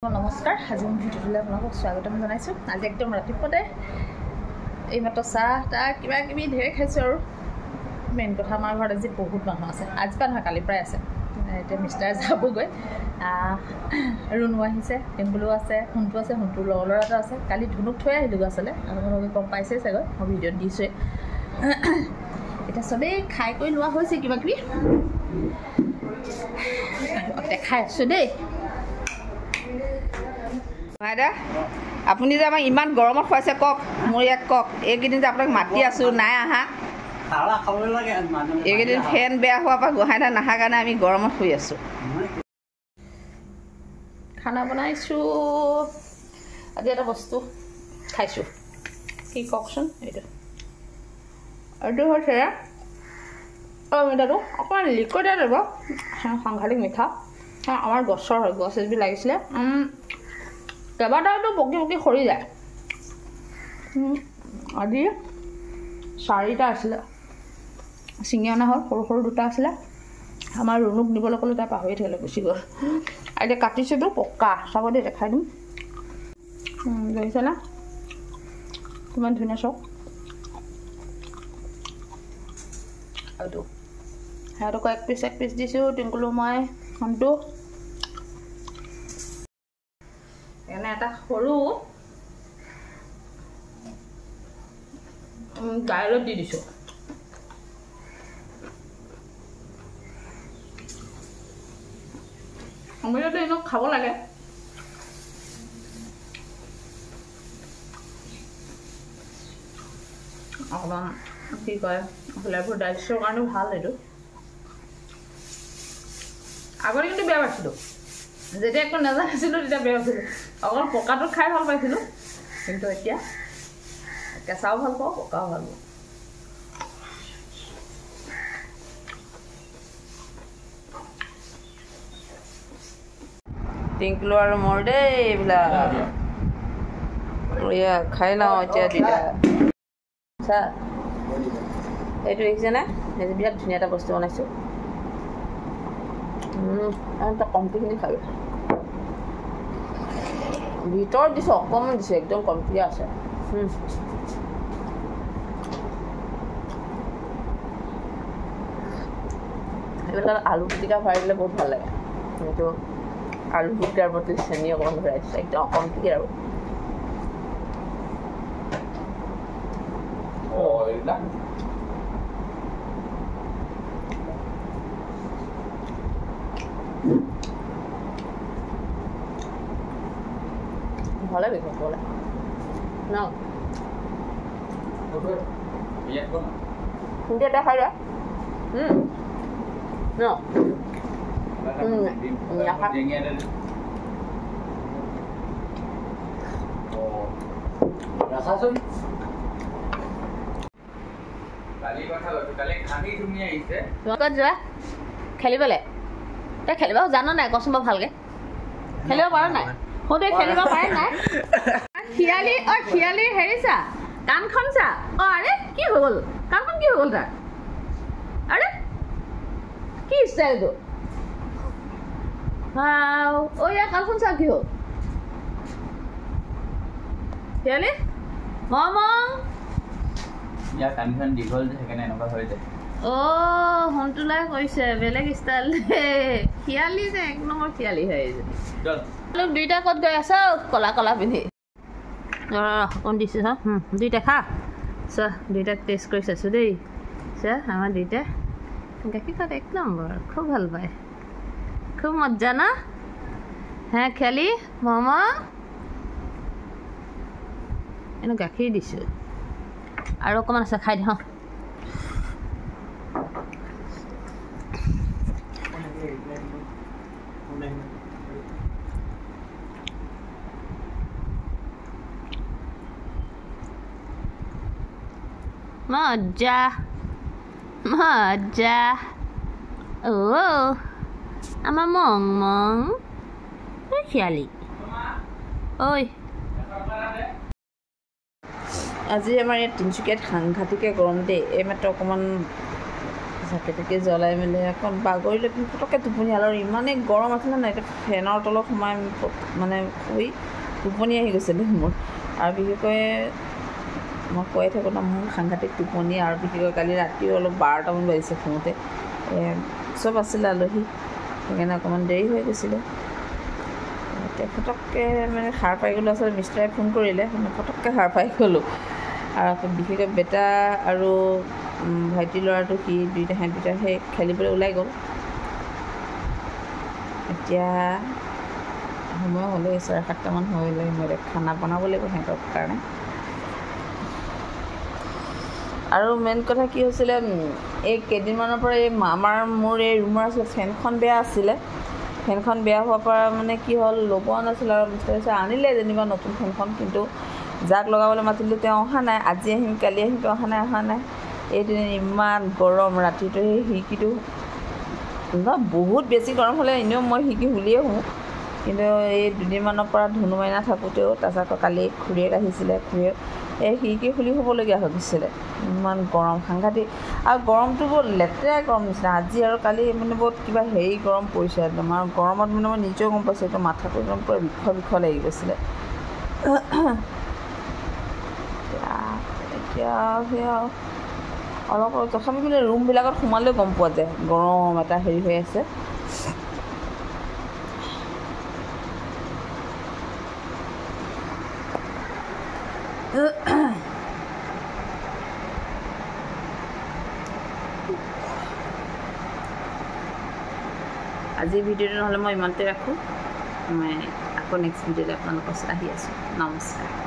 নমস্কাৰ আজি মই ভিডিঅ'টোলৈ আপোনালোকক স্বাগতম জনাইছোঁ। আজি একদম ৰাতিপুৱাতে এইমাত্ৰ চাহ তাহ কিবা কিবি ঢেৰ খাইছোঁ আৰু মেইন কথা আমাৰ ঘৰত আজি বহুত মানুহ আছে। আজি পৰা নহয় কালিৰ পৰাই আছে। এতিয়া মিষ্টাৰ যাবগৈ, ৰুণু আহিছে, টেম্পুলো আছে, সোণটো আছে, সোণটোৰ লগৰ ল'ৰা এটা আছে। কালি ধুনুক থৈ আহিলোঁ আচলতে, আপোনালোকে গম পাইছেই চাগৈ, মই ভিডিঅ'ত দিছোঁৱেই। এতিয়া চবেই খাই কৰি লোৱা হৈছে কিবা কিবি, দেখাই আছোঁ দেই। বাইদেউ আপুনি যে আমাক ইমান গৰমত খুৱাইছে কওক, মোৰ ইয়াক কওক। এইকেইদিন যে আপোনাক মাতি আছোঁ নাই আহা, এইকেইদিন ফেন বেয়া হোৱাৰ পৰা গোহাঁই নাহা কাৰণে আমি গৰমত শুই আছোঁ। খানা বনাইছোঁ, আজি এটা বস্তু খাইছোঁ, কি কওকচোন। এইটো হৈছে মিঠাটো অকণমান লিকুইড দিব, সাংঘাতিক মিঠা। আমাৰ গছৰ হয়, গছ এজোপি লাগিছিলে, কেইবাটাওতো পকি পকি সৰি যায়। আজি 4টা আছিলে, ছিঙি অনা হ'ল, সৰু সৰু 2টা আছিলে। আমাৰ ৰুণুক নিবলৈ ক'লে তাই পাহৰি থাকিলে, গুচি গ'ল। এতিয়া কাটিছোঁতো পকা, চাব দেই, দেখাই দিম। দেখিছে না কিমান ধুনীয়া চাওক। এইটো সিহঁতকো এক পিচ দিছোঁ, টিংকুলো মই সোণটো। এনে এটা সৰু দাইলত দি দিছোঁ। সময়তে এনেও খাব লাগে। অকণমান কি কয় ফ্লেভাৰ ডাইজেষ্টৰ কাৰণেও ভাল এইটো। আগতে কিন্তু বেয়া পাইছিলোঁ, যেতিয়া একো নাজানিছিলোঁ তেতিয়া বেয়া পাইছিলোঁ। অকল পকাটো খাই ভাল পাইছিলোঁ, কিন্তু এতিয়া কেঁচাও ভাল পাওঁ, পকাও ভাল পাওঁ। টিংকুলো আৰু মোৰ দেই এইবিলাক খাই লওঁ এতিয়া দুইটা। আচ্ছা এইটো দেখিছেনে, এই বিৰাট ধুনীয়া এটা বস্তু বনাইছোঁ। কমটিখিনি খাবি, ভিতৰত দিছোঁ অকণমান দিছোঁ, একদম কমটিয়ে আছে। এইবিলাক আলু পিটিকা ভৰাই দিলে বহুত ভাল লাগে, কিন্তু আলু পিটিকাৰ প্ৰতি চেনি অকণমান ভৰাই দিছোঁ, একদম কমটিকে আৰু। ভালে বেশি বলে না কিন্তু এটা খাই না যোৱা খেলিবলৈ, তই খেলিব জানো নাই কচোন বাৰু ভালকে, খেলিব পাৰ নাই? তই খেলিব পাৰে নাই? খিয়ালি হেৰি চা, কাণখন চা। আৰে কি হৈ গ'ল, কাণখন কি হৈ গ'ল তাৰ? আৰে কি ষ্টাইলটো? ইয়াৰ কাণখন চা, কি হ'ল? খিয়ালি মমং ইয়াৰ কাণখন দীঘল যে সেইকাৰণে এনেকুৱা হৈ যায়। সোণটোলাই কৈছে বেলেগ ষ্টাইল। খিয়ালি যে এক নম্বৰ খিয়ালি হয় এইজনী। দুইটা ক'ত গৈ আছ কলা কলা পিন্ধি? অকণ দিছোঁ হা, দুইটা খা। চোৱা দুইটাক টেষ্ট কৰি চাইছোঁ দেই। চোৱা আমাৰ দুইটা গাখীৰ খোৱাত এক নম্বৰ, খুব ভাল পায়, খুব মজ্জা না। হে খেলি মামা এনে গাখীৰ দিছোঁ আৰু অকণমান আছে, খাই দিওঁ। মজ্জা মজ্জা। আমাৰ মং মং খিয়ালি। ঐ আজি আমাৰ ইয়াত তিনিচুকীয়াত সাংঘাতিকে গৰম দেই। এইমাত্ৰ অকণমান চাকি জ্বলাই মেলি অকণ বাগৰিলে পটককৈ টোপনি আৰু ইমানেই গৰম আছিলে নাই এতিয়া ফেনৰ তলত সোমাই মানে শুই টোপনি আহি গৈছিলে মোৰ আৰু বিশেষকৈ মই কৈ থাকোঁ ন মোৰ সাংঘাতিক টোপনি আৰু বিশেষকৈ কালি ৰাতিও অলপ 12টামান বাজিছে শুওঁতে চব আছিলে আলহী সেইকাৰণে অকণমান দেৰি হৈ গৈছিলে এতিয়া পটককৈ মানে সাৰ পাই গ'লোঁ আচলতে মিষ্টাৰে ফোন কৰিলে পটককৈ সাৰ পাই গ'লোঁ আৰু আকৌ বিশেষকৈ বেটা আৰু ভাইটি ল'ৰাটো সি দুইটা সেই খেলিবলৈ ওলাই গ'ল এতিয়া সময় হ'লেই 7:30মান হ'লে মই খানা বনাব লাগিব সিহঁতৰ কাৰণে আৰু মেইন কথা কি হৈছিলে এই কেইদিনমানৰ পৰা মোৰ এই ৰুমৰ আছিলে ফেনখন বেয়া আছিলে ফেনখন বেয়া হোৱাৰ পৰা মানে কি হ'ল লগোৱা নাছিলে আৰু মিষ্টাৰে আনিলে যেনিবা নতুন ফেনখন কিন্তু যাক লগাবলৈ মাতিলোঁ তেওঁ অহা নাই আজি আহিম কালি আহিম তেওঁ অহা নাই এইদিন ইমান গৰম ৰাতিটো সেই খিৰিকীটো বহুত বেছি গৰম হ'লে এনেও মই খিৰিকী খুলিয়ে শুওঁ কিন্তু এই দুদিনমানৰ পৰা ধুনু মাইনা থাকোঁতেও তাৰপিছত আকৌ কালি খুৰীয়েক আহিছিলে খুৰীয়েক এই খিৰিকী খুলি শুবলগীয়া হৈ গৈছিলে ইমান গৰম সাংঘাতিক আৰু গৰমটো বৰ লেতেৰা গৰম নিচিনা আজি আৰু কালি মানে বহুত কিবা গৰম পৰিছে একদম আৰু গৰমত মানে মই নিজেও গম পাইছোঁ একদম মাথাটো একদম পূৰা বিষ লাগি গৈছিলে এতিয়া সেয়া অলপ তথাপি মানে ৰুমবিলাকত সোমালেও গম পোৱা যায় গৰম এটা হৈ আছে আজিৰ ভিডিঅ'টো নহ'লে মই ইমানতে ৰাখোঁ মই আকৌ নেক্সট ভিডিঅ'তে আপোনালোকৰ ওচৰত আহি আছোঁ নমস্কাৰ